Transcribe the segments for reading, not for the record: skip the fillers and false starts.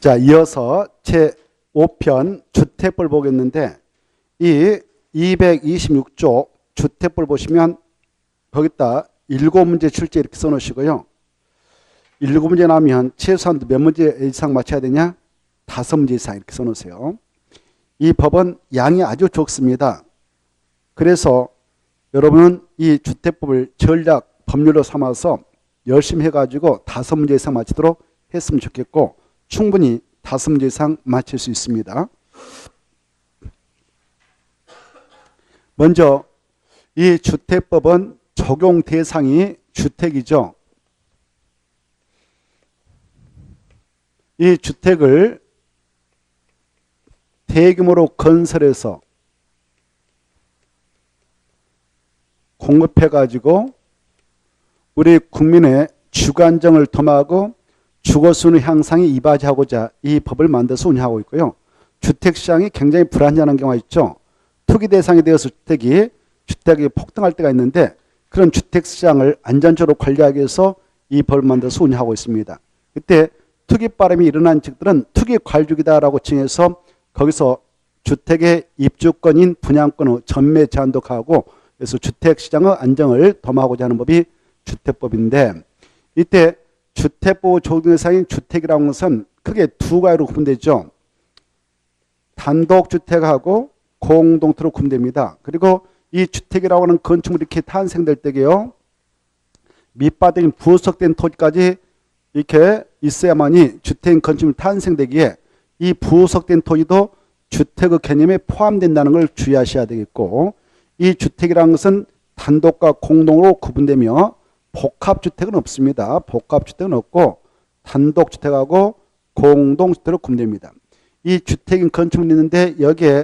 자, 이어서 제5편 주택법을 보겠는데 이 226조 주택법을 보시면 거기다 7문제 출제 이렇게 써놓으시고요. 7문제 나오면 최소한 몇 문제 이상 맞춰야 되냐? 5문제 이상 이렇게 써놓으세요. 이 법은 양이 아주 적습니다. 그래서 여러분은 이 주택법을 전략 법률로 삼아서 열심히 해가지고 5문제 이상 맞추도록 했으면 좋겠고 충분히 5문제 이상 맞힐 수 있습니다. 먼저 이 주택법은 적용 대상이 주택이죠. 이 주택을 대규모로 건설해서 공급해가지고 우리 국민의 주거안정을 도모하고 주거수는 향상이 이바지하고자 이 법을 만들어서 운영하고 있고요. 주택시장이 굉장히 불안정한 경우가 있죠. 투기 대상이 되어서 주택이 폭등할 때가 있는데 그런 주택시장을 안전적으로 관리하기 위해서 이 법을 만들어서 운영하고 있습니다. 그때 투기 바람이 일어난 측들은 투기 관주기다라고 칭해서 거기서 주택의 입주권인 분양권의 전매 제한도 가하고 그래서 주택시장의 안정을 도모하고자 하는 법이 주택법인데 이때 주택보호 적용 대상인 주택이라고 하는 것은 크게 두 가지로 구분되죠. 단독주택하고 공동토로 구분됩니다. 그리고 이 주택이라고 하는 건축물이 이렇게 탄생될 때게요. 밑바닥인 부석된 토지까지 이렇게 있어야만이 주택 건축물이 탄생되기에 이 부석된 토지도 주택의 개념에 포함된다는 걸 주의하셔야 되겠고 이 주택이라는 것은 단독과 공동으로 구분되며 복합주택은 없습니다. 복합주택은 없고 단독주택하고 공동주택으로 구분됩니다. 이 주택인 건축물이 있는데 여기에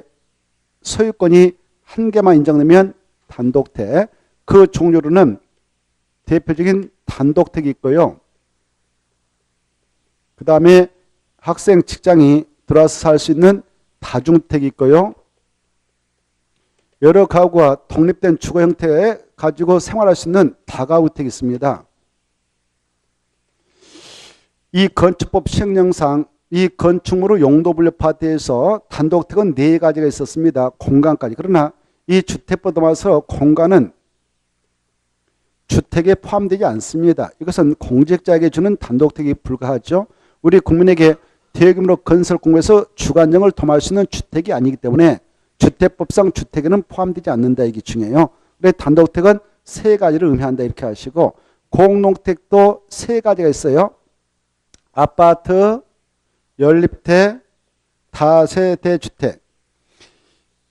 소유권이 한 개만 인정되면 단독택, 그 종류로는 대표적인 단독택이 있고요. 그 다음에 학생, 직장이 들어와서 살 수 있는 다중택이 있고요. 여러 가구와 독립된 주거 형태에 가지고 생활할 수 있는 다가구택이 있습니다. 이 건축법 시행령상 이 건축물의 용도 분류 파트에서 단독택은 4가지가 있었습니다. 공간까지. 그러나 이 주택법 넘어서 공간은 주택에 포함되지 않습니다. 이것은 공직자에게 주는 단독택이 불과하죠. 우리 국민에게 대규모로 건설 공부해서 주거안정을 도모할 수 있는 주택이 아니기 때문에 주택법상 주택에는 포함되지 않는다 이게 중요해요. 그래서 단독택은 3가지를 의미한다 이렇게 하시고 공동택도 3가지가 있어요. 아파트, 연립택, 다세대 주택.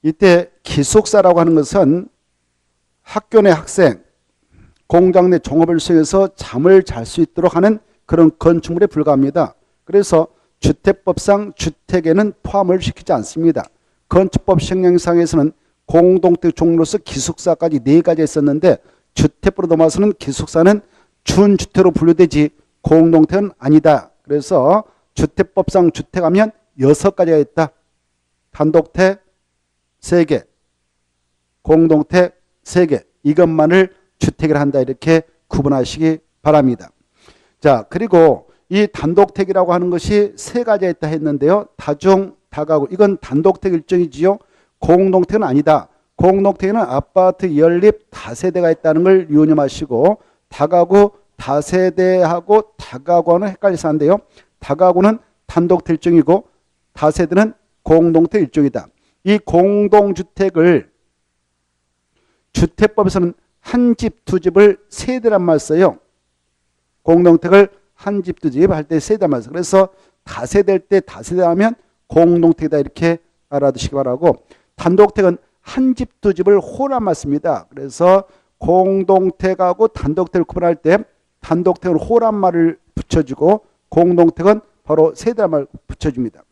이때 기숙사라고 하는 것은 학교 내 학생, 공장 내 종업을 수행해서 잠을 잘 수 있도록 하는 그런 건축물에 불과합니다. 그래서 주택법상 주택에는 포함을 시키지 않습니다. 건축법 시행령상에서는 공동택 종류로서 기숙사까지 4가지 있었는데 주택법으로 넘어서는 기숙사는 준주택으로 분류되지 공동택은 아니다. 그래서 주택법상 주택하면 6가지가 있다. 단독택 3개, 공동택 3개, 이것만을 주택이라 한다 이렇게 구분하시기 바랍니다. 자, 그리고 이 단독택이라고 하는 것이 3가지가 있다 했는데요. 다중, 다가구, 이건 단독택 일종이지요. 공동택은 아니다. 공동택에는 아파트, 연립, 다세대가 있다는 걸 유념하시고 다가구, 다세대하고 다가구는 헷갈려서 하는데요. 다가구는 단독택 일종이고 다세대는 공동택 일종이다. 이 공동주택을 주택법에서는 한 집, 두 집을 세대란 말 써요. 공동택을 한 집, 두 집 할 때 세대란 말 써요. 그래서 다세대일 때 다세대 하면 공동택이다 이렇게 알아두시기 바라고 단독택은 한 집, 두 집을 호란 말 씁니다. 그래서 공동택하고 단독택을 구분할 때 단독택은 호란 말을 붙여주고 공동택은 바로 세대란 말을 붙여줍니다.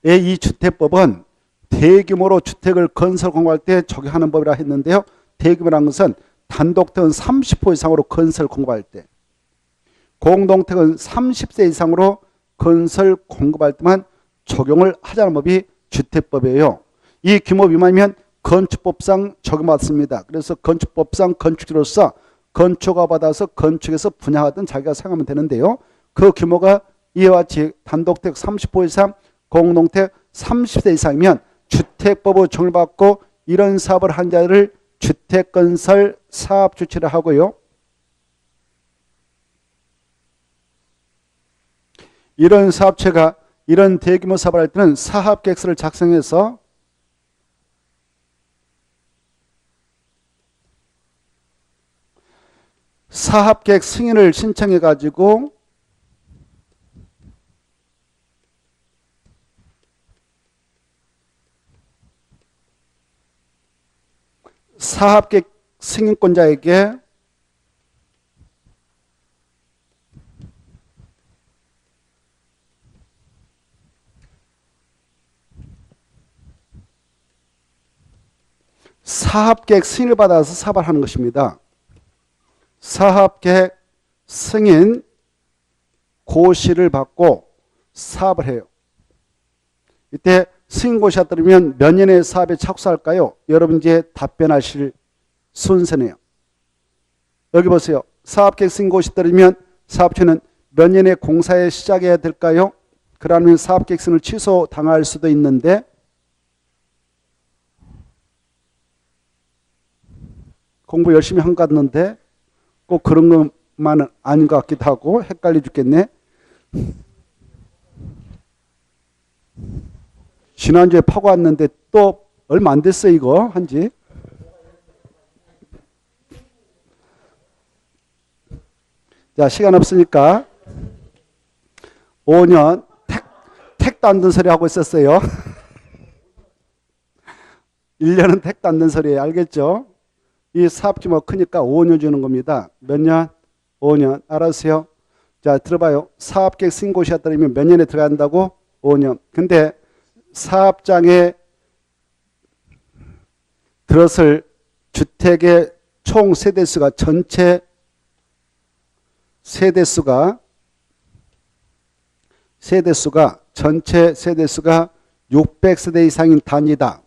이 주택법은 대규모로 주택을 건설 공부할 때 적용하는 법이라 했는데요. 대규모라는 것은 단독택은 30호 이상으로 건설 공급할 때, 공동택은 30세 이상으로 건설 공급할 때만 적용을 하자는 법이 주택법이에요. 이 규모 미만이면 건축법상 적용받습니다. 그래서 건축법상 건축주로서 건축허가 받아서 건축에서 분양하든 자기가 사용하면 되는데요. 그 규모가 이와 같이 단독택 30호 이상, 공동택 30세 이상이면 주택법으로 정을받고 이런 사업을 한 자를 주택건설 사업주체라 하고요. 이런 사업체가 이런 대규모 사업을 할 때는 사업계획서를 작성해서 사업계획 승인을 신청해 가지고 사업계획 승인권자에게 사업계획 승인을 받아서 사업을 하는 것입니다. 사업계획 승인 고시를 받고 사업을 해요. 이때 승인고시가 떨어지면 몇 년의 사업에 착수할까요? 여러분 이제 답변하실 순서네요. 여기 보세요. 사업계획 승인고시 떨어지면 사업주는 몇 년의 공사에 시작해야 될까요? 그러면 사업계획 승인을 취소당할 수도 있는데 공부 열심히 한 것 같는데 꼭 그런 것만은 아닌 것 같기도 하고 헷갈려 죽겠네. 지난주에 파고 왔는데 또 얼마 안 됐어 이거 한지. 자, 시간 없으니까 5년 택도 안 든 소리 하고 있었어요. 1년은 택도 안 든 소리 알겠죠? 이 사업주가 크니까 5년 주는 겁니다. 몇 년? 5년. 알았어요? 자, 들어봐요. 사업계획 승인고시가 떨어지면 몇 년에 들어간다고? 5년. 근데 사업장에 들었을 주택의 총 세대수가 전체 세대수가 전체 세대수가 600세대 이상인 단위다.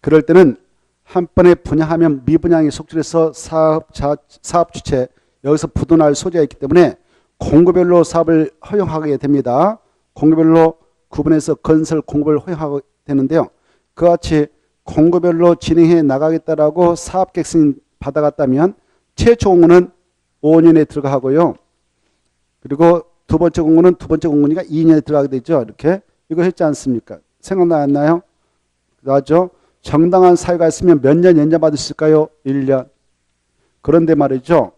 그럴 때는 한 번에 분양하면 미분양이 속출해서 사업 주체 여기서 부도날 소지가 있기 때문에 공구별로 사업을 허용하게 됩니다. 공구별로 구분해서 건설 공급을 허용하게 되는데요. 그와 같이 공구별로 진행해 나가겠다라고 사업계획 승인 받아갔다면 최초 공고는 5년에 들어가고요. 그리고 두 번째 공고는 두 번째 공고니까 2년에 들어가게 되죠. 이렇게 이거 했지 않습니까? 생각나나요? 나죠? 정당한 사유가 있으면 몇 년 연장받을 수 있을까요? 1년. 그런데 말이죠.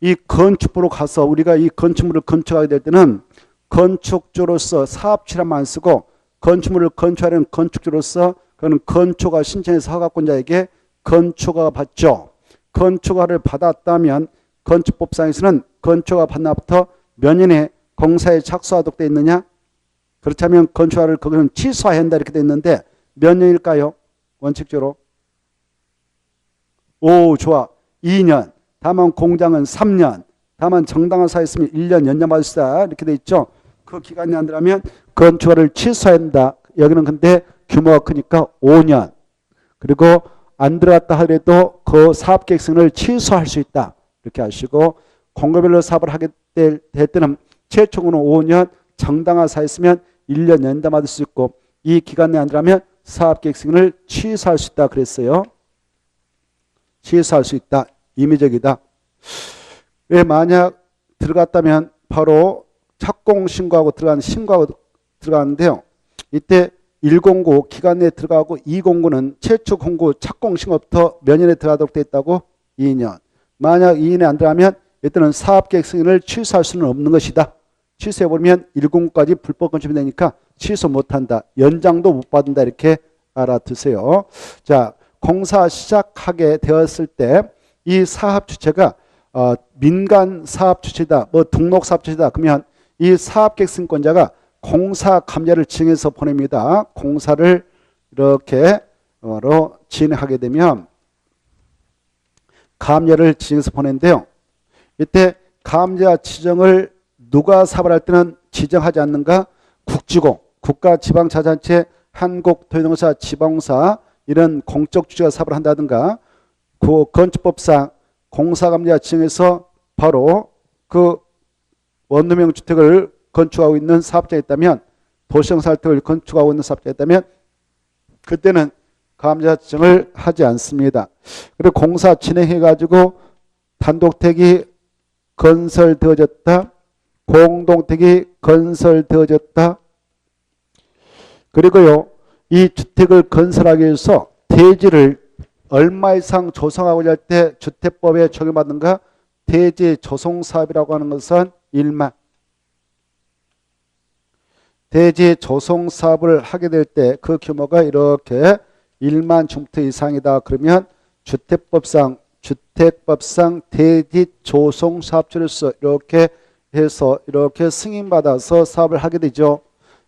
이 건축부로 가서 우리가 이 건축물을 건축하게 될 때는 건축주로서 사업취라만 안 쓰고 건축물을 건축하려는 건축주로서 그는 건축허가 신청해서 허가권자에게 건축허가 받죠. 건축허가를 받았다면 건축법상에서는 건축허가 받은 날부터 몇 년에 공사에 착수하도록 되어 있느냐? 그렇다면 건축허가를 거기는 취소해야 한다 이렇게 되어 있는데 몇 년일까요? 원칙적으로. 오, 좋아. 2년. 다만 공장은 3년. 다만 정당한 사유였으면 1년 연장받을 수 있다. 이렇게 돼 있죠. 그 기간이 안 들어가면 건축허가를 취소해야 한다. 여기는 근데 규모가 크니까 5년. 그리고 안 들어갔다 하더라도 그 사업계획 승인을 취소할 수 있다. 이렇게 하시고 공고별로 사업을 하게 될 때는 최초는 5년, 정당한 사유였으면 1년 연장받을 수 있고 이 기간 내에 안 들어가면 사업계획 승인을 취소할 수 있다 그랬어요. 취소할 수 있다. 임의적이다. 왜 만약 들어갔다면 바로 착공 신고하고 들어가는 신고하고 들어가는데요. 이때 1공고 기간 내에 들어가고 2공고는 최초 공고 착공 신고부터 몇 년에 들어가도록 되어 있다고? 2년. 만약 2년에 안 들어가면 이때는 사업계획 승인을 취소할 수는 없는 것이다. 취소해버리면 1공고까지 불법 건축이 되니까 취소 못한다. 연장도 못 받는다. 이렇게 알아두세요. 자, 공사 시작하게 되었을 때 이 사업 주체가 민간 사업 주체다. 뭐 등록 사업 주체다. 그러면 이 사업계획 승인권자가 공사 감리를 지정해서 보냅니다. 공사를 이렇게 진행하게 되면 감리를 지정해서 보내는데요. 이때 감리자 지정을 누가 사업을 할 때는 지정하지 않는가? 국지공, 국가지방자치단체, 한국도시공사, 지방공사 이런 공적 주체가 사업을 한다든가 그 건축법상 공사감리자 지정해서 바로 그 원룸형 주택을 건축하고 있는 사업자가 있다면, 도시정사주택을 건축하고 있는 사업자가 있다면 그때는 감자증을 하지 않습니다. 그리고 공사 진행해가지고 단독택이 건설되어졌다, 공동택이 건설되어졌다. 그리고요, 이 주택을 건설하기 위해서 대지를 얼마 이상 조성하고자 할 때 주택법에 적용받는가? 대지 조성사업이라고 하는 것은 1만. 대지 조성사업을 하게 될 때 그 규모가 이렇게 1만 중부터 이상이다. 그러면 주택법상 대지 조성사업주로서 이렇게 해서 이렇게 승인받아서 사업을 하게 되죠.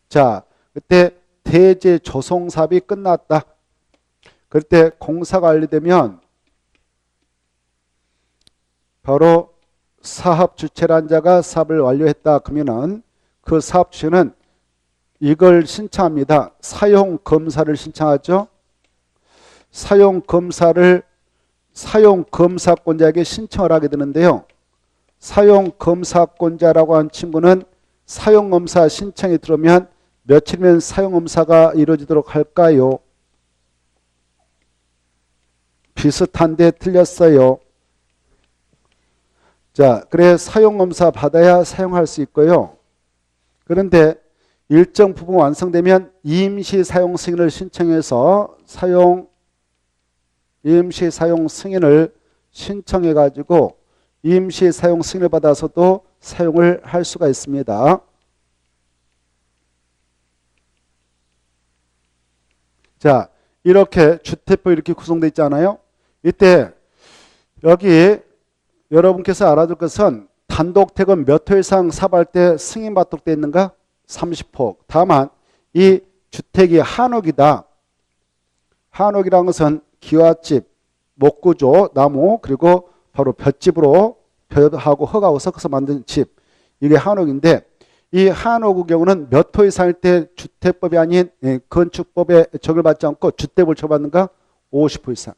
자, 그때 대지 조성사업이 끝났다. 그럴 때 공사가 완료되면 바로 사업 주체란 자가 사업을 완료했다. 그러면은 그 사업 주체는 이걸 신청합니다. 사용 검사를 신청하죠. 사용 검사권자에게 신청을 하게 되는데요. 사용 검사권자라고 하는 친구는 사용 검사 신청이 들어오면 며칠이면 사용 검사가 이루어지도록 할까요? 비슷한데 틀렸어요. 자, 그래 사용 검사 받아야 사용할 수 있고요. 그런데 일정 부분 완성되면 임시 사용 승인을 신청해서 임시 사용 승인을 신청해 가지고 임시 사용 승인을 받아서도 사용을 할 수가 있습니다. 자, 이렇게 주택법이 이렇게 구성되어 있잖아요. 이때 여기 여러분께서 알아둘 것은 단독택은 몇 호 이상 사업할 때 승인받도록 되어 있는가? 30호. 다만 이 주택이 한옥이다. 한옥이라는 것은 기와집, 목구조, 나무, 그리고 바로 볏집으로 벼하고 흙하고 섞어서 만든 집. 이게 한옥인데 이 한옥의 경우는 몇 호 이상일 때 주택법이 아닌 건축법에 적용을 받지 않고 주택을 처받는가? 50호 이상.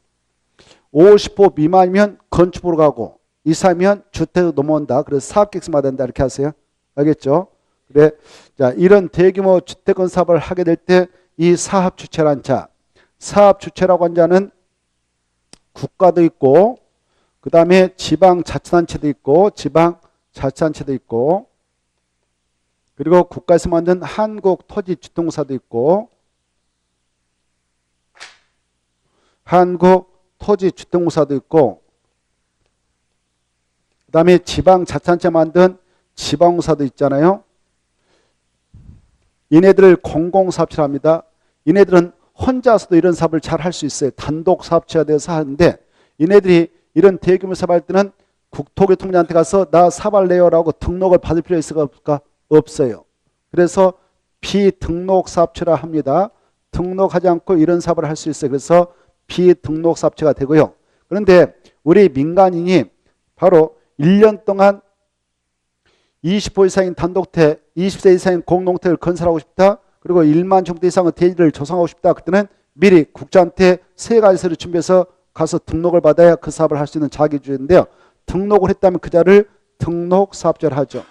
50호 미만이면 건축으로 가고 이상이면 주택으로 넘어온다. 그래서 사업계획서만 된다. 이렇게 하세요. 알겠죠? 그래. 자, 이런 대규모 주택건 사업을 하게 될 때 이 사업 주체란 자, 사업 주체라고 한 자는 국가도 있고, 그 다음에 지방자치단체도 있고, 지방자치단체도 있고, 그리고 국가에서 만든 한국토지주택공사도 있고, 한국토지주택공사도 있고, 그 다음에 지방자치단체 만든 지방공사도 있잖아요. 이네들을 공공사업체라 합니다. 이네들은 혼자서도 이런 사업을 잘 할 수 있어요. 단독 사업체가 되어서 하는데 이네들이 이런 대규모 사업할 때는 국토교통부한테 가서 나 사업할래요라고 등록을 받을 필요가 있을까? 없어요. 그래서 비등록 사업체라 합니다. 등록하지 않고 이런 사업을 할 수 있어요. 그래서 비등록 사업체가 되고요. 그런데 우리 민간인이 바로 1년 동안 20호 이상인 단독택, 20세 이상인 공동택을 건설하고 싶다. 그리고 1만 정도 이상의 대지를 조성하고 싶다. 그때는 미리 국장한테 세 가지 서류 준비해서 가서 등록을 받아야 그 사업을 할 수 있는 자기주인데요. 등록을 했다면 그 자를 등록사업자를 하죠.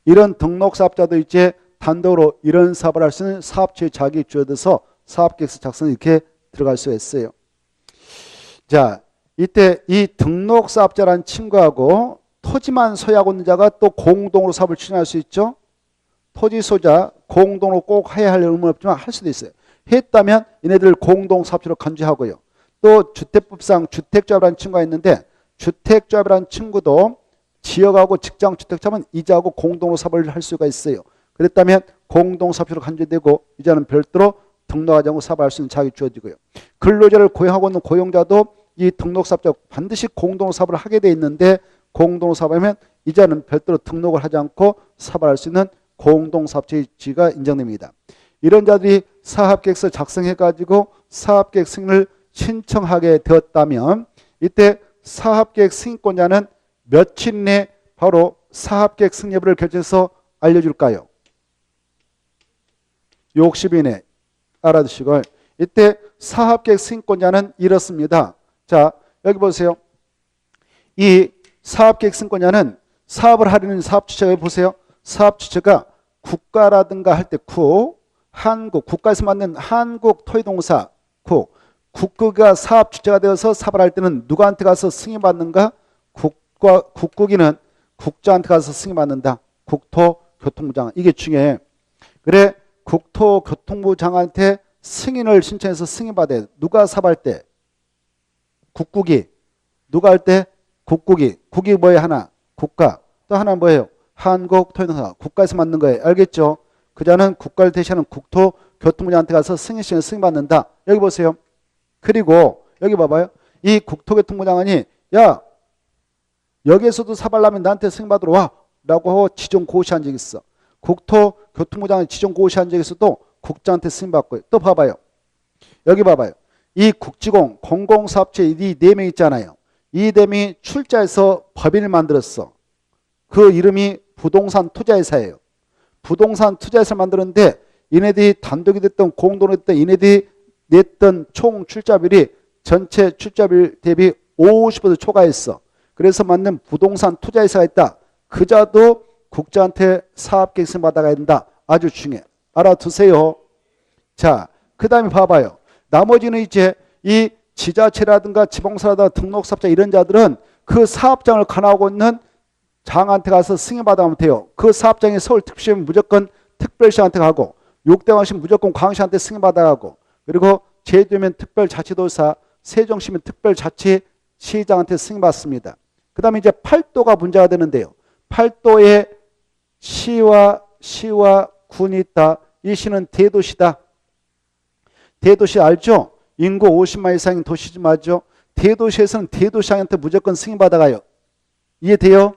이런 등록사업자도 이제 단독으로 이런 사업을 할 수 있는 사업체의 자기주에 대해서 사업계획서 작성이 이렇게 들어갈 수가 있어요. 자, 이때 이 등록사업자라는 친구하고 토지만 소유하고 있는 자가 또 공동으로 사업을 추진할 수 있죠. 토지 소유자 공동으로 꼭 해야 할 의무는 없지만 할 수도 있어요. 했다면 얘네들 공동사업체로 간주하고요. 또 주택법상 주택조합이라는 친구가 있는데 주택조합이라는 친구도 지역하고 직장주택자면 이자하고 공동으로 사업을 할 수가 있어요. 그랬다면 공동사업체로 간주되고 이자는 별도로 등록하지 않고 사업할 수 있는 자격이 주어지고요. 근로자를 고용하고 있는 고용자도 이 등록사업자 반드시 공동으로 사업을 하게 돼 있는데 공동으로 사업하면 이자는 별도로 등록을 하지 않고 사업을 할 수 있는 공동사업체의 지위가 인정됩니다. 이런 자들이 사업계획서 작성해가지고 사업계획 승인을 신청하게 되었다면 이때 사업계획 승인권자는 며칠 내에 바로 사업계획 승인 여부를 결정해서 알려줄까요? 60일 내에 알아두시고 이때 사업계획 승인권자는 이렇습니다. 자, 여기 보세요. 이 사업계획 승인권자는 사업을 하려는 사업 주체가 보세요. 사업 주체가 국가라든가 할 때 국, 한국, 국가에서 만든 한국 토의동사 국, 국가가 사업 주체가 되어서 사업을 할 때는 누구한테 가서 승인받는가? 국국인은 국자한테 가서 승인받는다. 국토교통부 장관. 이게 중요해. 그래, 국토교통부 장관한테 승인을 신청해서 승인받아야 돼. 누가 사업할 때? 국국이. 누가 할 때? 국국이. 국이 뭐예요? 하나. 국가. 또 하나 뭐예요? 한국 토의동사. 국가에서 만든 거예요. 알겠죠? 그자는 국가를 대신하는 국토교통부장한테 가서 승인시켜 승인받는다. 여기 보세요. 그리고 여기 봐봐요. 이 국토교통부 장관이 야 여기에서도 사발라면 나한테 승인받으러 와 라고 지정 고시한 적이 있어. 국토교통부 장관이 지정 고시한 적이 있어도 국장한테 승인받고. 또 봐봐요. 여기 봐봐요. 이 국지공 공공사업체 이 4명 있잖아요. 이 4명이 출자해서 법인을 만들었어. 그 이름이 부동산 투자회사예요. 부동산 투자회사를 만들었는데 이네들이 단독이 됐던 공동으로 됐던 이네들이 냈던 총 출자비율이 전체 출자비율 대비 50% 초과했어. 그래서 만든 부동산 투자회사가 있다. 그자도 국자한테 사업계획서 받아가야 된다. 아주 중요해. 알아두세요. 자, 그 다음에 봐봐요. 나머지는 이제 이 지자체라든가 지방사라든가 등록사업자 이런 자들은 그 사업장을 관하고 있는 장한테 가서 승인받아가면 돼요. 그 사업장이 서울특별시면 무조건 특별시한테 가고, 육대광시면 무조건 광시한테 승인받아가고, 그리고 제주도면 특별자치도사, 세종시면 특별자치시장한테 승인받습니다. 그 다음에 이제 팔도가 문제가 되는데요. 팔도에 시와 군이 있다. 이 시는 대도시다. 대도시 알죠? 인구 50만 이상인 도시 좀 알죠? 대도시에서는 대도시장한테 무조건 승인받아가요. 이해돼요?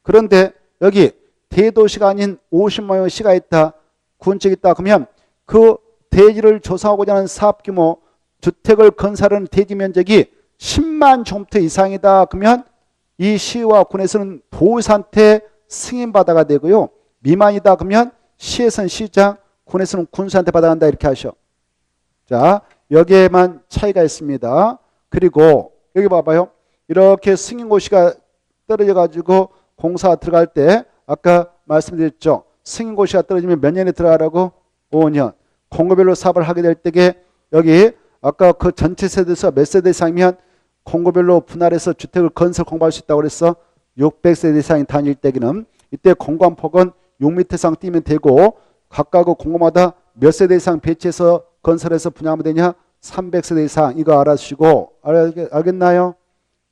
그런데 여기 대도시가 아닌 50만의 시가 있다. 군책이 있다. 그러면 그 대지를 조성하고자 하는 사업규모, 주택을 건설하는 대지 면적이 10만 제곱미터 이상이다. 그러면 이 시와 군에서는 도의사한테 승인받아가 되고요. 미만이다. 그러면 시에서는 시장, 군에서는 군수한테 받아간다. 이렇게 하셔. 자, 여기에만 차이가 있습니다. 그리고 여기 봐봐요. 이렇게 승인고시가 떨어져가지고 공사 들어갈 때 아까 말씀드렸죠. 승인고시가 떨어지면 몇 년에 들어가라고? 5년. 공고별로 사업을 하게 될 때에 여기 아까 그 전체 세대에서 몇 세대 이상이면 공고별로 분할해서 주택을 건설 공부할 수 있다고 그랬어. 600세대 이상이 다닐 때기는 이때 공간폭은 6m 이상 뛰면 되고 각각 공고마다 몇 세대 이상 배치해서 건설해서 분양하면 되냐? 300세대 이상. 이거 알아주시고 알겠나요?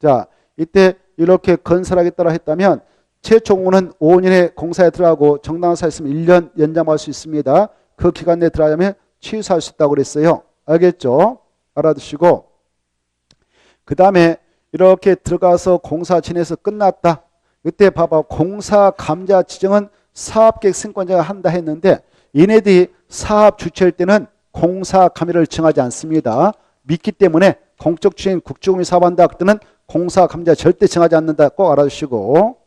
자, 이때 이렇게 건설하겠다고 했다면 최초 공고는 5년에 공사에 들어가고 정당한 사였으면 1년 연장할 수 있습니다. 그 기간 내에 들어가면 취소할 수 있다고 그랬어요. 알겠죠? 알아두시고 그 다음에 이렇게 들어가서 공사 진행해서 끝났다. 이때 봐봐. 공사 감자 지정은 사업계획 승권자가 한다 했는데 얘네들이 사업 주체일 때는 공사 감의를 정하지 않습니다. 믿기 때문에 공적 주체인 국지공이 사업한다. 그때는 공사 감자 절대 정하지 않는다. 꼭 알아주시고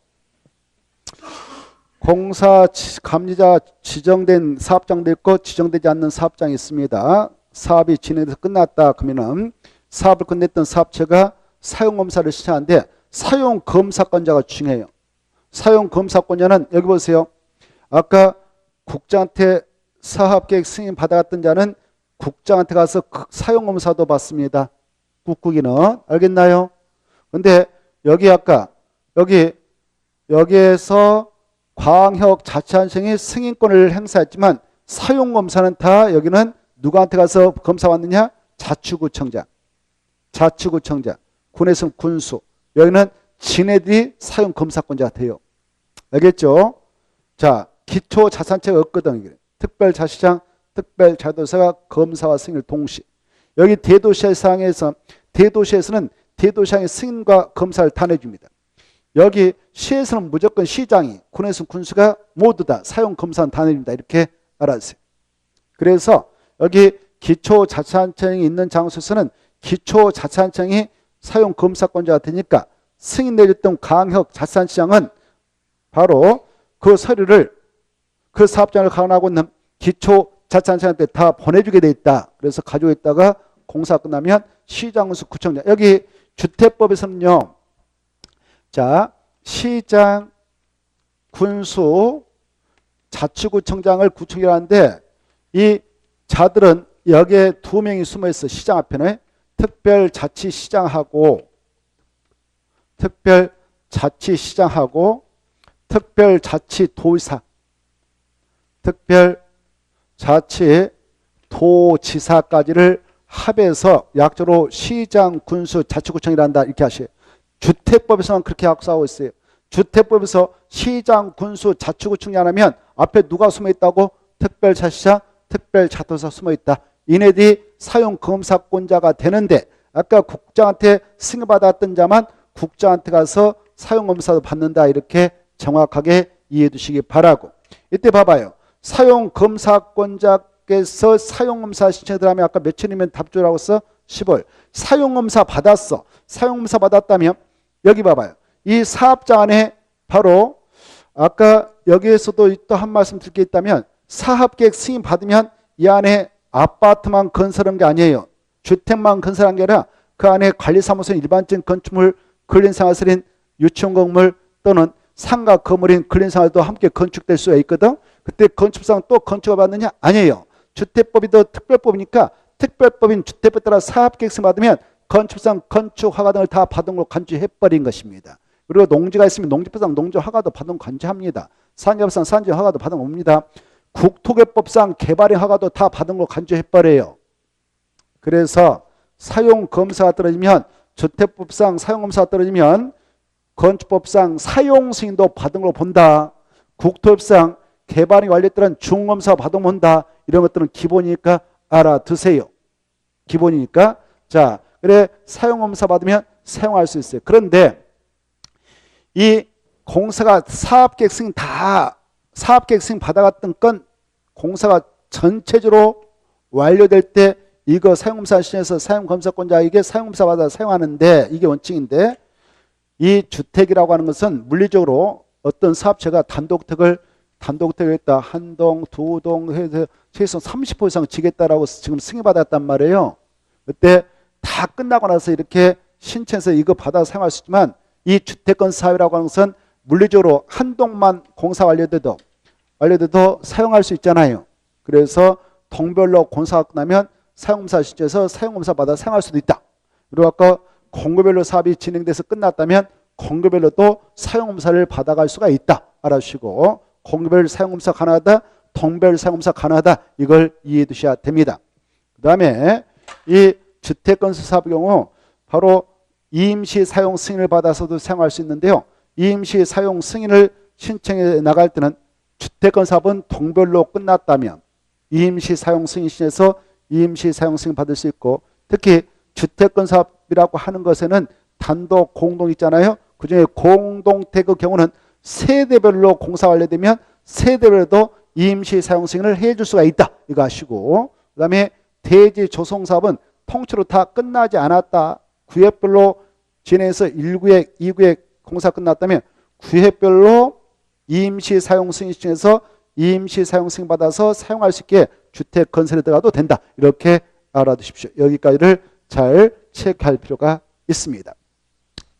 공사 감리자 지정된 사업장도 있고 지정되지 않는 사업장이 있습니다. 사업이 진행돼서 끝났다 그러면은 사업을 끝냈던 사업체가 사용검사를 신청하는데 사용검사권자가 중요해요. 사용검사권자는 여기 보세요. 아까 국장한테 사업계획 승인 받아갔던 자는 국장한테 가서 사용검사도 받습니다. 국국인은. 알겠나요? 근데 여기 아까 여기에서 광역자치단체장이 승인권을 행사했지만 사용검사는 다 여기는 누구한테 가서 검사 받느냐? 자치구청장. 군에서는 군수. 여기는 지네들이 사용검사권자가 돼요. 알겠죠? 자, 기초자산체가 없거든. 특별자치장, 특별자도사가 검사와 승인을 동시. 여기 대도시상에서는 대도시장의 승인과 검사를 다 내줍니다. 여기 시에서는 무조건 시장이, 군에서는 군수가 모두 다 사용검사는 다 내줍니다. 이렇게 알아주세요. 그래서 여기 기초자치단체장이 있는 장소에서는 기초자치단체장이 사용검사권자가 되니까 승인 내줬던 광역자치단체장은 바로 그 서류를 그 사업장을 관할하고 있는 기초자치단체장한테 다 보내주게 돼 있다. 그래서 가지고 있다가 공사 끝나면 시장군수 구청장. 여기 주택법에서는요. 자, 시장, 군수 자치구청장을 구청이라는데 이 자들은 여기에 두 명이 숨어 있어. 시장 앞에는 특별자치시장하고 특별자치도지사, 특별자치도지사까지를 합해서 약조로 시장, 군수, 자치구청이란다 이렇게 하셔요. 주택법에서는 그렇게 약속하고 있어요. 주택법에서 시장, 군수, 자치구청이 안 하면 앞에 누가 숨어 있다고? 특별자치자, 특별자도사 숨어 있다. 이네들이 사용검사권자가 되는데 아까 국장한테 승인받았던 자만 국장한테 가서 사용검사도 받는다. 이렇게 정확하게 이해해 두시기 바라고. 이때 봐봐요. 사용검사권자께서 사용검사 신청을 하면 아까 며칠이면 답주라고 써? 10월. 사용검사 받았어. 사용검사 받았다면 여기 봐봐요. 이 사업자 안에 바로 아까 여기에서도 또 한 말씀 드릴 게 있다면 사업계획 승인 받으면 이 안에 아파트만 건설한 게 아니에요. 주택만 건설한 게 아니라 그 안에 관리사무소 일반적인 건축물, 근린생활설인 유치원 건물 또는 상가 건물인 근린생활도 함께 건축될 수가 있거든. 그때 건축상 또 건축을 받느냐? 아니에요. 주택법이 더 특별법이니까 특별법인 주택법에 따라 사업계획 승인 받으면 건축상 건축 허가 등을 다 받은 걸 간주해버린 것입니다. 그리고 농지가 있으면 농지법상 농지 허가도 받은 간주합니다. 산업상 산지 허가도 받은 겁니다. 국토개법상 개발의 허가도 다 받은 걸 간주해버려요. 그래서 사용검사가 떨어지면 주택법상 사용검사가 떨어지면 건축법상 사용승인도 받은 걸 본다. 국토법상 개발이 완료했던 중검사 받은 걸 본다. 이런 것들은 기본이니까 알아두세요. 기본이니까. 자, 그래 사용검사 받으면 사용할 수 있어요. 그런데 이 공사가 사업계획 승인 받아갔던 건 공사가 전체적으로 완료될 때 이거 사용검사 신청해서 사용검사권자에게 사용검사 받아 사용하는데 이게 원칙인데 이 주택이라고 하는 것은 물리적으로 어떤 사업체가 단독택을 했다. 한 동, 두 동 해서 최소 30% 이상 지겠다라고 지금 승인받았단 말이에요. 그때 다 끝나고 나서 이렇게 신청해서 이거 받아 사용할 수 있지만 이 주택권 사업이라고 하는 것은 물리적으로 한 동만 공사 완료돼도 사용할 수 있잖아요. 그래서 동별로 공사가 끝나면 사용검사 신청해서 사용검사 받아 사용할 수도 있다. 그리고 아까 공급별로 사업이 진행돼서 끝났다면 공급별로도 사용검사를 받아갈 수가 있다. 알아주시고 공급별 사용검사 가능하다. 동별 사용검사 가능하다. 이걸 이해해 두셔야 됩니다. 그 다음에 이 주택건설 사업의 경우 바로 임시 사용 승인을 받아서도 사용할 수 있는데요. 임시 사용 승인을 신청해 나갈 때는 주택건 사업은 동별로 끝났다면 임시 사용 승인 신청해서 임시 사용 승인 받을 수 있고 특히 주택건 사업이라고 하는 것에는 단독 공동 있잖아요. 그중에 공동택의 경우는 세대별로 공사 완료되면 세대별로도 임시 사용 승인을 해줄 수가 있다. 이거 아시고 그 다음에 대지 조성 사업은 통째로 다 끝나지 않았다. 구획별로 진행해서 1구획, 2구획 공사 끝났다면 구획별로 임시 사용 승인 신청해서 임시 사용 승인 받아서 사용할 수 있게 주택 건설에 들어가도 된다. 이렇게 알아두십시오. 여기까지를 잘 체크할 필요가 있습니다.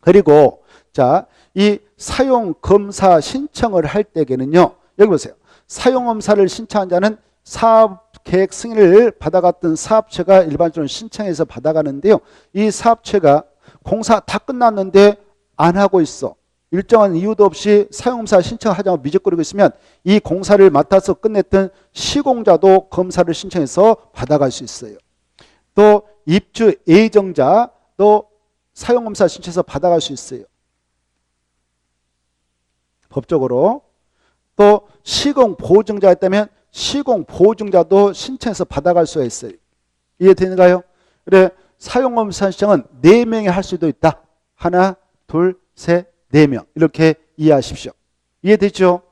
그리고 자, 이 사용 검사 신청을 할 때에는요. 여기 보세요. 사용 검사를 신청한 자는 사업 계획 승인을 받아갔던 사업체가 일반적으로 신청해서 받아가는데요. 이 사업체가 공사 다 끝났는데 안 하고 있어. 일정한 이유도 없이 사용검사 신청하자고 미적거리고 있으면 이 공사를 맡아서 끝냈던 시공자도 검사를 신청해서 받아갈 수 있어요. 또 입주 예정자도 사용검사 신청해서 받아갈 수 있어요. 법적으로. 또 시공 보증자가 있다면 시공 보증자도 신청해서 받아갈 수가 있어요. 이해되는가요? 그래 사용검사 신청은 4명이 할 수도 있다. 하나, 둘, 셋, 4명. 이렇게 이해하십시오. 이해됐죠?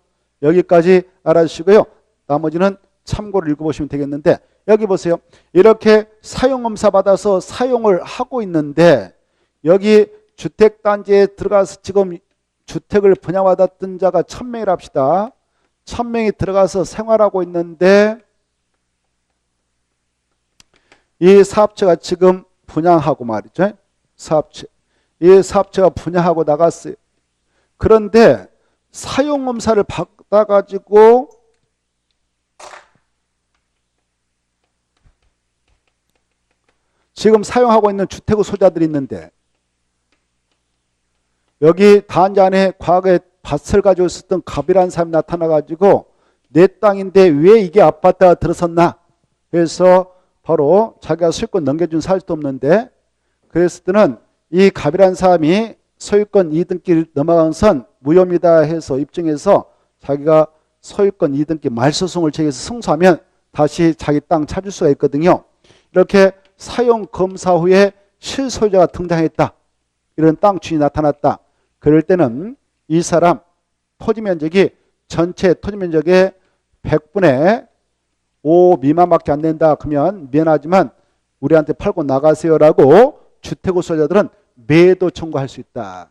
여기까지 알아주시고요. 나머지는 참고를 읽어보시면 되겠는데 여기 보세요. 이렇게 사용검사 받아서 사용을 하고 있는데 여기 주택단지에 들어가서 지금 주택을 분양받았던 자가 1000명이라 합시다. 1000명이 들어가서 생활하고 있는데 이 사업체가 지금 분양하고 말이죠. 사업체. 이 사업체가 분양하고 나갔어요. 그런데 사용검사를 받아가지고 지금 사용하고 있는 주택의 소유자들이 있는데 여기 단지 안에 과거에 밭을 가지고 있었던 갑이라는 사람이 나타나가지고 내 땅인데 왜 이게 아파트가 들어섰나 그래서 바로 자기가 소유권 넘겨준 사실도 없는데 그랬을 때는 이 갑이라는 사람이 소유권 2등기 넘어간 선 무효입니다 해서 입증해서 자기가 소유권 2등기 말소송을 제기해서 승소하면 다시 자기 땅 찾을 수가 있거든요. 이렇게 사용 검사 후에 실소유자가 등장했다. 이런 땅 주인이 나타났다. 그럴 때는 이 사람 토지 면적이 전체 토지 면적의 100분의 5 미만밖에 안 된다. 그러면 미안하지만 우리한테 팔고 나가세요라고 주택 소유자들은 매도 청구할 수 있다.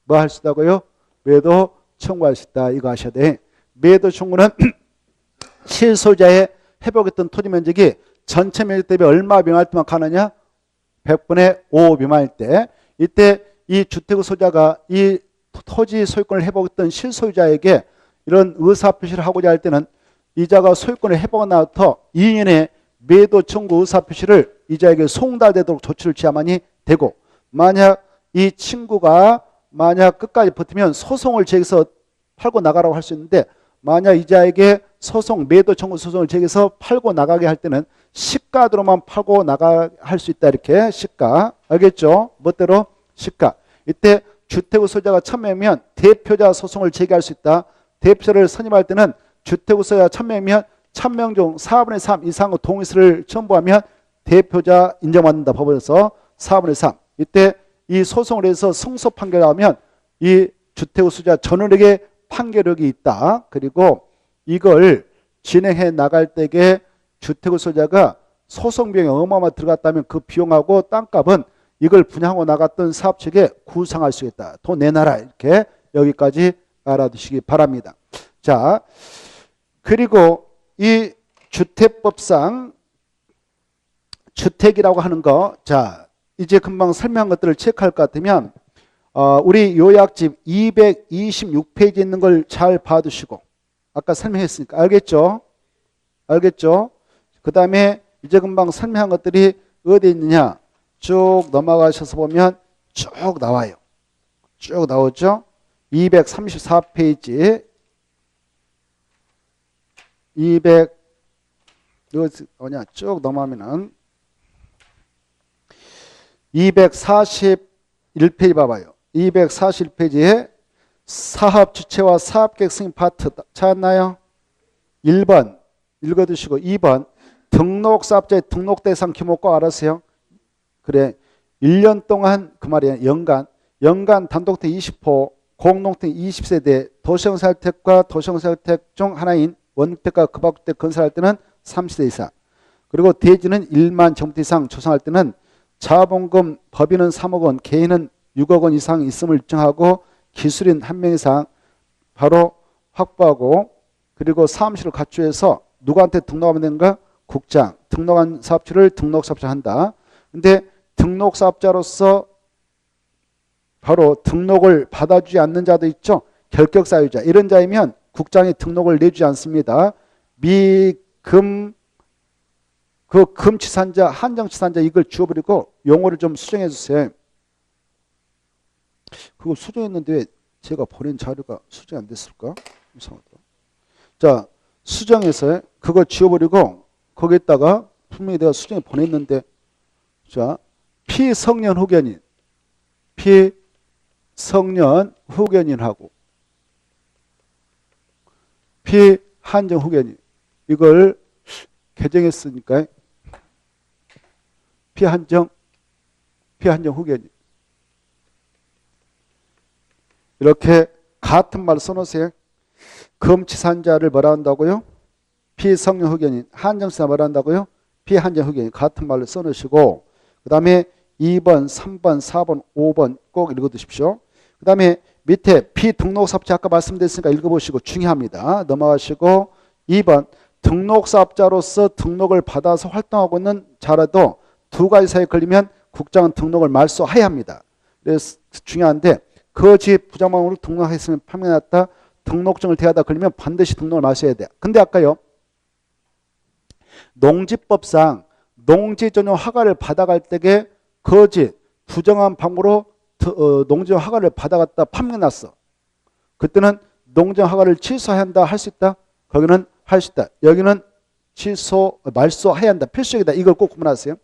뭐 할 수 있다고요? 매도 청구할 수 있다. 이거 아셔야 돼. 매도 청구는 실소유자의 회복했던 토지 면적이 전체 면적 대비 얼마 미만할 때만 가느냐? 100분의 5 미만일 때 이때 이 주택 소유자가 이 토지 소유권을 회복했던 실소유자에게 이런 의사표시를 하고자 할 때는 이자가 소유권을 회복한 나부터 2년의 매도 청구 의사표시를 이자에게 송달되도록 조치를 취하만이 되고 만약 이 친구가 만약 끝까지 버티면 소송을 제기해서 팔고 나가라고 할 수 있는데 만약 이자에게 소송 매도 청구 소송을 제기해서 팔고 나가게 할 때는 시가로만 팔고 나가 할 수 있다. 이렇게 시가 알겠죠? 멋대로 시가. 이때 주택 소유자가 1000명이면 대표자 소송을 제기할 수 있다. 대표자를 선임할 때는 주택 소유자 1000명이면 1000명 중 4분의 3 이상의 동의서를 첨부하면 대표자 인정받는다. 법원에서 4분의 3. 이때 이 소송을 해서 승소 판결하면 이 주택 소유자 전원에게 판결력이 있다. 그리고 이걸 진행해 나갈 때에 주택 소유자가 소송 비용이 어마어마하게 들어갔다면 그 비용하고 땅값은 이걸 분양하고 나갔던 사업 측에 구상할 수 있다. 돈 내놔라. 이렇게 여기까지 알아두시기 바랍니다. 자, 그리고 이 주택법상 주택이라고 하는 거, 자, 이제 금방 설명한 것들을 체크할 것 같으면 우리 요약집 226페이지에 있는 걸 잘 봐두시고 아까 설명했으니까 알겠죠? 알겠죠? 그 다음에 이제 금방 설명한 것들이 어디 있느냐 쭉 넘어가셔서 보면 쭉 나와요. 쭉 나오죠? 234페이지 쭉 넘어가면은 241페이지 봐봐요. 241페이지에 사업 주체와 사업계획 승인 파트 찾았나요? 1번 읽어두시고 2번 등록사업자의 등록 대상 규모 꼭 알았어요. 그래 1년 동안 그 말이야 연간 단독주택 20호 공동주택 20세대 도시형사주택과 도시형사주택 중 하나인 원주택과 급학주택 건설할 때는 30세 이상 그리고 대지는 1만 정부터 이상 조성할 때는 자본금 법인은 3억 원 개인은 6억 원 이상 있음을 입증하고 기술인 1명 이상 바로 확보하고 그리고 사무실을 갖추어서 누구한테 등록하면 되는가? 국장. 등록한 사업주를 등록사업자 한다. 근데 등록사업자로서 바로 등록을 받아주지 않는 자도 있죠. 결격사유자. 이런 자이면 국장이 등록을 내주지 않습니다. 미금 그 금치산자, 한정치산자 이걸 지워버리고 용어를 좀 수정해 주세요. 그거 수정했는데 왜 제가 보낸 자료가 수정 안 됐을까? 이상하다. 자, 수정해서 그거 지워버리고 거기에다가 분명히 내가 수정해 보냈는데 자, 피성년 후견인 피성년 후견인하고 피한정 후견인 이걸 개정했으니까 피한정 후견인 이렇게 같은 말 써놓으세요. 금치산자를 뭐라 한다고요? 피성년 후견인. 한정사 뭐라 한다고요? 피한정 후견인. 같은 말로 써놓으시고 그 다음에 2번, 3번, 4번, 5번 꼭 읽어두십시오. 그 다음에 밑에 피등록사업자 아까 말씀드렸으니까 읽어보시고 중요합니다. 넘어가시고 2번 등록사업자로서 등록을 받아서 활동하고 있는 자라도 두 가지 사유에 걸리면 국장은 등록을 말소해야 합니다. 그래서 중요한데 그 집 부정방으로 등록했으면 판명났다. 등록증을 대하다 걸리면 반드시 등록을 마셔야 돼. 근데 아까요. 농지법상 농지 전용 허가를 받아갈 때에 그 집 부정한 방법으로 농지 허가를 받아갔다 판명났어. 그때는 농지 허가를 취소해야 한다. 할 수 있다. 거기는 할 수 있다. 여기는 말소해야 한다. 필수적이다. 이걸 꼭 구분하세요.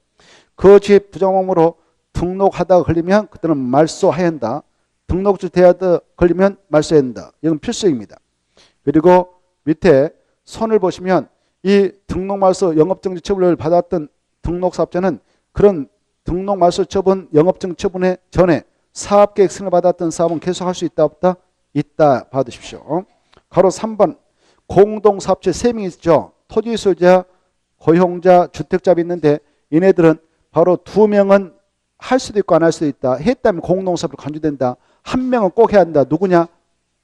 그 집 부정한 방법으로 등록하다가 걸리면 그때는 말소해야 한다. 등록주 대하다 걸리면 말소해야 한다. 이건 필수입니다. 그리고 밑에 선을 보시면 이 등록 말소 영업정지 처분을 받았던 등록사업자는 그런 등록 말소 처분 영업정지 처분에 전에 사업계획 승인을 받았던 사업은 계속할 수 있다 없다? 있다 받으십시오. 가로 3번 공동사업체 3명이 있죠. 토지 소유자, 고용자, 주택자가 있는데 얘네들은 바로 2명은 할 수도 있고 안 할 수도 있다. 했다면 공동사업으로 간주된다. 1명은 꼭 해야 한다. 누구냐?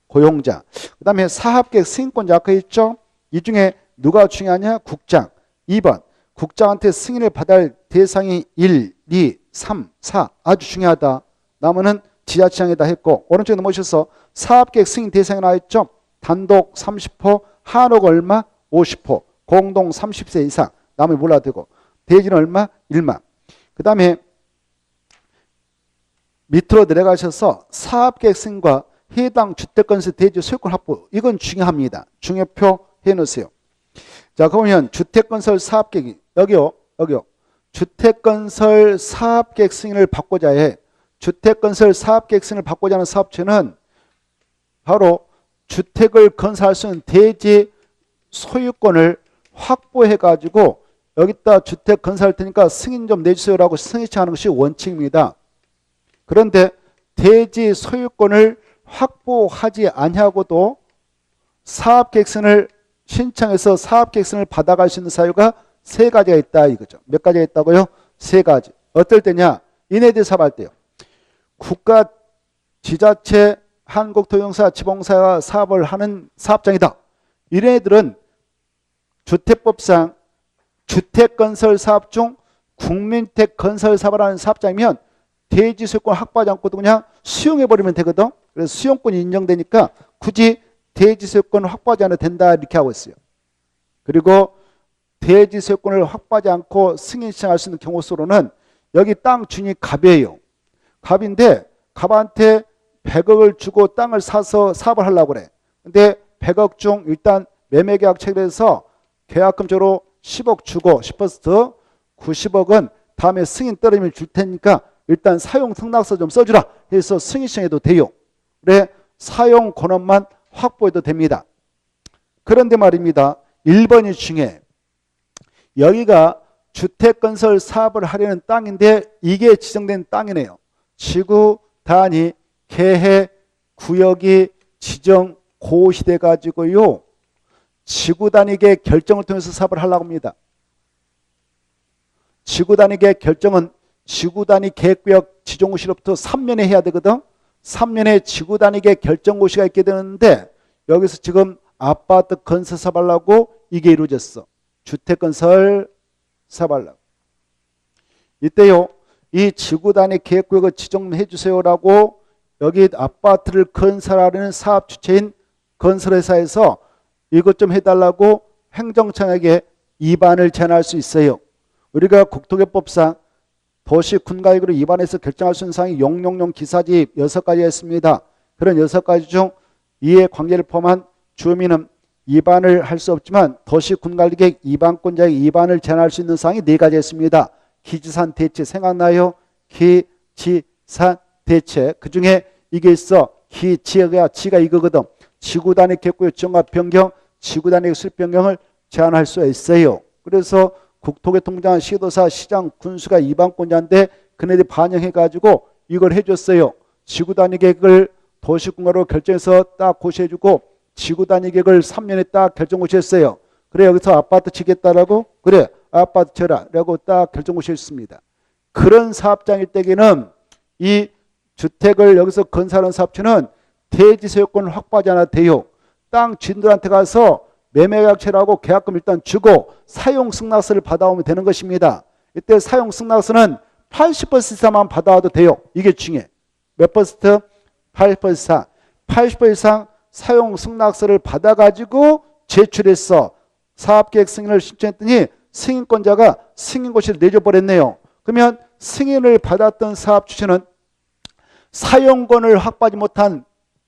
고용자. 그 다음에 사업계획 승인권자 아까 있죠? 이 중에 누가 중요하냐? 국장. 2번 국장한테 승인을 받아야 할 대상이 1, 2, 3, 4 아주 중요하다. 나머지는 지자체장에다 했고 오른쪽에 넘어오셔서 사업계획 승인 대상이 나와있죠? 단독 30호, 한옥 얼마? 50호, 공동 30세 이상 나머지 몰라도 되고 대지는 얼마? 1만. 그 다음에 밑으로 내려가셔서 사업계획 승인과 해당 주택건설 대지 소유권 확보 이건 중요합니다. 중요표 해놓으세요. 자 그러면 주택건설 사업계획 여기요. 주택건설 사업계획 승인을 받고자 해. 주택건설 사업계획 승인을 받고자 하는 사업체는 바로 주택을 건설할 수 있는 대지 소유권을 확보해 가지고 여기다 주택 건설할 테니까 승인 좀 내주세요라고 승인하는 것이 원칙입니다. 그런데 대지 소유권을 확보하지 아니하고도 사업계획서를 신청해서 사업계획서를 받아갈 수 있는 사유가 3가지가 있다 이거죠. 몇 가지가 있다고요? 3가지. 어떨 때냐? 이네들 사업할 때요. 국가 지자체 한국토용사 지방사가 사업을 하는 사업장이다. 이네들은 주택법상 주택건설 사업 중 국민택 건설 사업을 하는 사업장이면 대지 소유권 확보하지 않고도 그냥 수용해버리면 되거든. 그래서 수용권이 인정되니까 굳이 대지 소유권 확보하지 않아도 된다 이렇게 하고 있어요. 그리고 대지 소유권을 확보하지 않고 승인 신청할 수 있는 경우 수로는 여기 땅 주인이 갑이에요. 갑인데 갑한테 100억을 주고 땅을 사서 사업을 하려고 그래. 근데 100억 중 일단 매매계약 체결해서 계약금적으로 10억 주고 10% 90억은 다음에 승인 떨어지면 줄 테니까 일단 사용 승낙서 좀 써주라 해서 승인 신청해도 돼요. 그래 사용 권한만 확보해도 됩니다. 그런데 말입니다. 1번이 중요해. 여기가 주택건설 사업을 하려는 땅인데 이게 지정된 땅이네요. 지구 단위 계획 구역이 지정 고시돼 가지고요. 지구 단위계 결정을 통해서 사업을 하려고 합니다. 지구 단위계 결정은 지구 단위 계획구역 지정고시로부터 3년에 해야 되거든. 3년에 지구 단위계 결정고시가 있게 되는데 여기서 지금 아파트 건설 사업하려고 이게 이루어졌어. 주택건설 사업하려고. 이때요. 이 지구 단위 계획구역을 지정해 주세요라고 여기 아파트를 건설하려는 사업 주체인 건설회사에서 이것 좀 해달라고 행정청에게 위반을 제안할 수 있어요. 우리가 국토개법상 도시군가역으로 위반해서 결정할 수 있는 사항이 용용용 기사집 6가지가 있습니다. 그런 6가지 중 이해 관계를 포함한 주민은 위반을 할 수 없지만 도시군관리계획 위반권자의 위반을 제한할 수 있는 사항이 4가지 있습니다. 기지산 대체 생각나요? 기지산 대체. 그 중에 이게 있어. 지가 이거거든. 지구단위 계획구역 지정과 변경, 지구단위 수립 변경을 제한할 수 있어요. 그래서 국토교통부장, 시도사, 시장, 군수가 위반권자인데 그네들이 반영해가지고 이걸 해줬어요. 지구단위 계획을 도시군가로 결정해서 딱 고시해주고 지구단위 계획을 3년에 딱 결정고시했어요. 그래 여기서 아파트 지겠다라고? 그래 아파트 쳐라 라고 딱 결정고시했습니다. 그런 사업장일 때에는 이 주택을 여기서 건설하는 사업체는 대지 소유권을 확보하지 않아도 돼요. 땅 주인들한테 가서 매매계약체라고 계약금 일단 주고 사용 승낙서를 받아오면 되는 것입니다. 이때 사용 승낙서는 80% 이상만 받아와도 돼요. 이게 중요해. 몇 퍼센트? 80% 이상. 80% 이상 사용 승낙서를 받아가지고 제출했어. 사업계획 승인을 신청했더니 승인권자가 승인고시를 내줘버렸네요. 그러면 승인을 받았던 사업 주체는 사용권을 확보하지 못한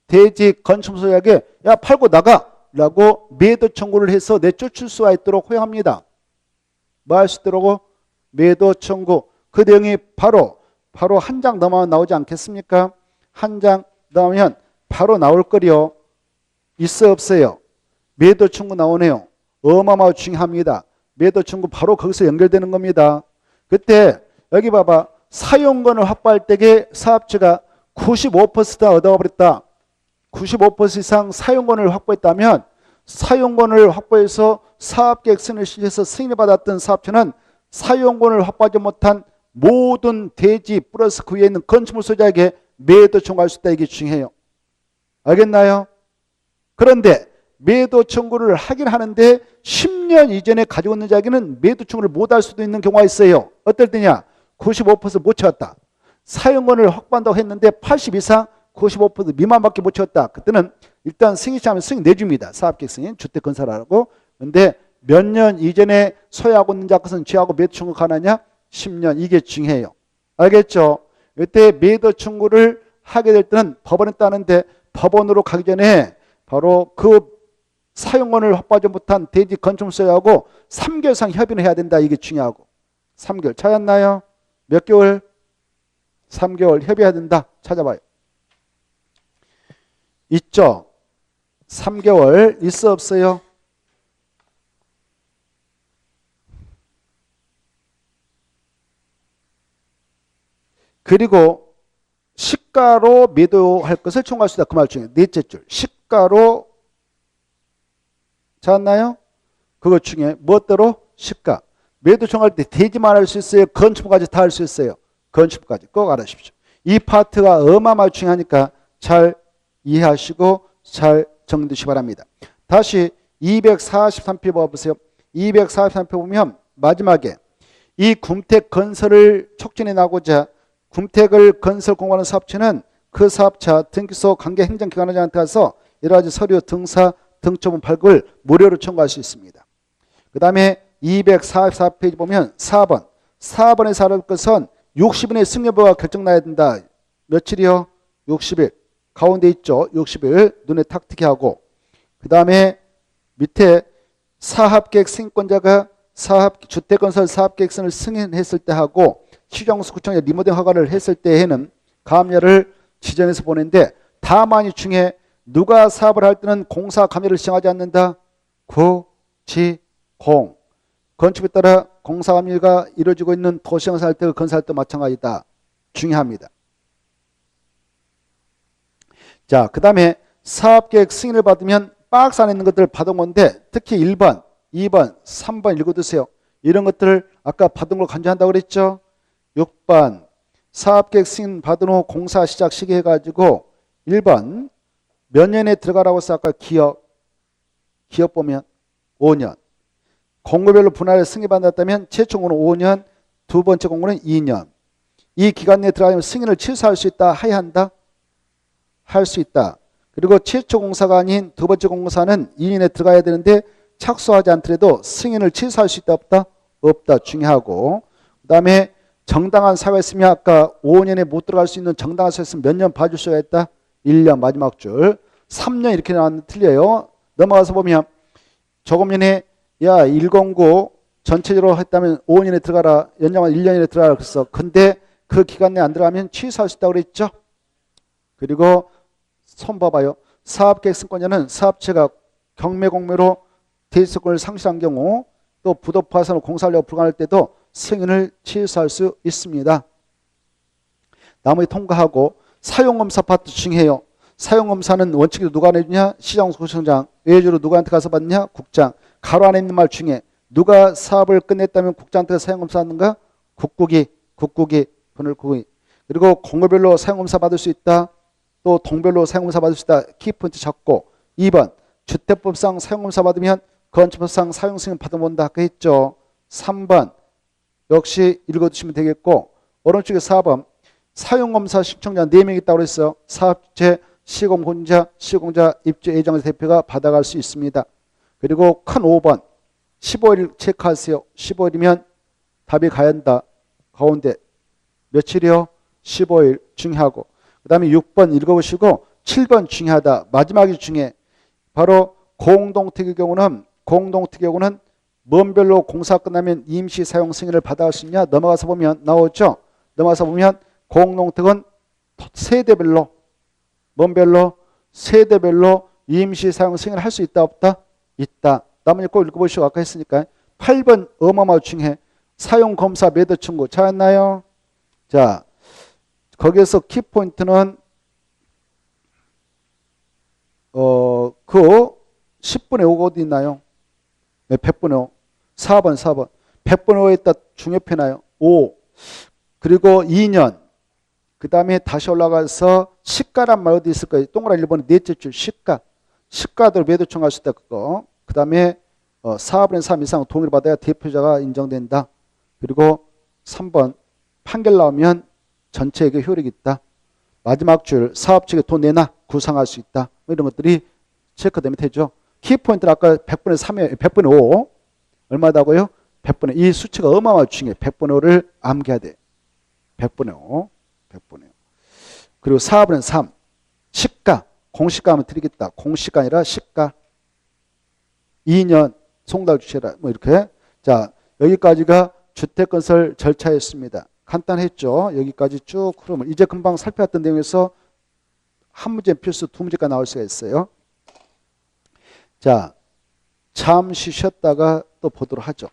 대지 건축소유자에게 야 팔고 나가 라고 매도 청구를 해서 내쫓을 수가 있도록 허용합니다. 뭐 할 수 있도록? 매도 청구. 그 내용이 바로 한 장 넘어가면 나오지 않겠습니까? 한 장 넘으면 바로 나올 거리요. 있어 없어요? 매도 청구 나오네요. 어마어마하게 중요합니다. 매도 청구 바로 거기서 연결되는 겁니다. 그때 여기 봐봐. 사용권을 확보할 때에 사업주가 95%다 얻어버렸다. 95% 이상 사용권을 확보했다면 사용권을 확보해서 사업계획 승인을 실시해서 승인을 받았던 사업주는 사용권을 확보하지 못한 모든 대지 플러스 그 위에 있는 건축물 소유자에게 매도 청구할 수 있다. 이게 중요해요. 알겠나요? 그런데 매도 청구를 하긴 하는데 10년 이전에 가지고 있는 자기는 매도 청구를 못할 수도 있는 경우가 있어요. 어떨 때냐? 95%못 채웠다. 사용권을 확보한다고 했는데 80 이상 95% 미만밖에 못 채웠다. 그때는 일단 승인 시하면 승인 내줍니다. 사업계획 승인, 주택 건설하라고. 그런데 몇 년 이전에 소유하고 있는 자 것은 죄하고 매도 청구 가능하냐? 10년. 이게 중요해요. 알겠죠? 이때 매도 청구를 하게 될 때는 법원에 따는데 법원으로 가기 전에 바로 그 사용권을 확보하지 못한 대지 건축물 소유하고 3개월 이상 협의를 해야 된다. 이게 중요하고. 3개월. 찾았나요? 몇 개월? 3개월 협의해야 된다. 찾아봐요. 있죠? 3개월 있어 없어요? 그리고 시가로 매도할 것을 청구할 수 있다. 그 말 중에 넷째 줄. 시가로 찾았나요? 그것 중에 무엇대로? 시가. 매도 청구할 때 대지만 할 수 있어요? 건축물까지 다 할 수 있어요? 건축물까지 꼭 알아주십시오. 이 파트가 어마어마하게 중요하니까 잘 이해하시고 잘 정리되시기 바랍니다. 다시 243표 봐보세요. 243표 보면 마지막에 이 궁택 건설을 촉진해 나고자 궁택을 건설 공부하는 사업체는 그 사업차 등기소 관계 행정기관장한테 가서 여러 가지 서류 등사 등초본 발급을 무료로 청구할 수 있습니다. 그 다음에 244페이지 보면 4번. 4번에서 알아볼 것은 60일의 승여부가 결정나야 된다. 며칠이요? 60일. 가운데 있죠. 60일. 눈에 탁 띄게 하고. 그 다음에 밑에 사업계획 승인권자가 주택건설 사업계획서를 승인했을 때 하고 시정수구청에 리모델링 허가를 했을 때에는 감열을 지정해서 보내는데 다만 이 중에 누가 사업을 할 때는 공사 감열을 시정하지 않는다. 구, 지, 공. 건축에 따라 공사 감열가 이루어지고 있는 도시건설할 때 건설할 때 마찬가지다. 중요합니다. 자, 그 다음에 사업계획 승인을 받으면 박스 안에 있는 것들을 받은 건데 특히 1번, 2번, 3번 읽어두세요. 이런 것들을 아까 받은 걸 간주한다고 그랬죠. 6번 사업계획 승인 받은 후 공사 시작 시기 해가지고 1번 몇 년에 들어가라고 해서 아까 기업 보면 5년. 공고별로 분할해 승인받았다면 최초 공고는 5년, 두 번째 공고는 2년. 이 기간 내에 들어가면 승인을 취소할 수 있다. 하야 한다. 할 수 있다. 그리고 최초 공사가 아닌 두 번째 공사는 2년에 들어가야 되는데 착수하지 않더라도 승인을 취소할 수 있다. 없다? 없다. 중요하고. 그 다음에 정당한 사유가 있으면 아까 5년에 못 들어갈 수 있는 정당한 사유가 있으면 몇 년 봐줄 수가 있다? 1년 마지막 줄. 3년 이렇게 나왔는데 틀려요. 넘어가서 보면 조금 전에 야 109 전체적으로 했다면 5년에 들어가라. 연장은 1년에 들어가라 그랬어. 근데 그 기간 내에 안 들어가면 취소할 수 있다고 그랬죠. 그리고 손 봐봐요. 사업계획 승권자는 사업체가 경매 공매로 대지권을 상실한 경우 또 부도파산으로 공사하려고 불가할 때도 승인을 취소할 수 있습니다. 나머지 통과하고 사용검사 파트 중요해요. 사용검사는 원칙으로 누가 내주냐? 시장구청장. 외주로 누구한테 가서 받느냐? 국장. 가로 안에 있는 말 중에 누가 사업을 끝냈다면 국장한테 사용검사 하는가? 국국이 분을국이. 그리고 공고별로 사용검사 받을 수 있다. 또 동별로 사용검사 받을 수 있다. 키포인트 잡고. 2번 주택법상 사용검사 받으면 건축법상 사용승인 받아본다. 아까 했죠. 3번 역시 읽어두시면 되겠고 오른쪽에 4번 사용검사 신청자 4명 있다고 그랬어요. 사업주체, 시공혼자, 시공자, 입주 예정자 대표가 받아갈 수 있습니다. 그리고 큰 5번 15일 체크하세요. 15일이면 답이 가야 한다. 가운데 며칠이요? 15일 중요하고 그 다음에 6번 읽어보시고 7번 중요하다. 마지막이 중요해. 바로 공동특의 경우는 뭔별로 공사 끝나면 임시 사용 승인을 받아갈 수 있냐? 넘어가서 보면 나오죠. 넘어가서 보면 공동특은 세대별로 뭔별로 세대별로 임시 사용 승인을 할 수 있다 없다? 있다. 나머지 꼭 읽어보시고 아까 했으니까 8번 어마어마하게 중요해. 사용 검사 매도 청구 찾았나요? 자 거기에서 키포인트는 그 10분의 5가 어디 있나요? 네, 100분의 5. 4번. 100분의 5에다 중요표나요? 5. 그리고 2년. 그 다음에 다시 올라가서 시가란 말 어디 있을 거예요? 동그라미 1번에 넷째 줄 시가. 시가대로 매도 청구할 수 있다. 그거. 그 다음에 4분의 3 이상 동의를 받아야 대표자가 인정된다. 그리고 3번. 판결 나오면 전체에게 효력이 있다. 마지막 줄 사업 측에 돈 내놔 구상할 수 있다. 이런 것들이 체크되면 되죠. 키포인트는 아까 100분의 3에 100분의 5 얼마다고요? 100분의 이 수치가 어마어마하게 중요해. 100분의 5를 암기해야 돼. 100분의 5 그리고 4분의 3 시가 공시가 하면 드리겠다. 공시가 아니라 시가 2년 송달 주시라 뭐 이렇게. 자 여기까지가 주택건설 절차였습니다. 간단했죠. 여기까지 쭉 흐름을 이제 금방 살펴봤던 내용에서 한 문제 필수 두 문제가 나올 수가 있어요. 자 잠시 쉬었다가 또 보도록 하죠.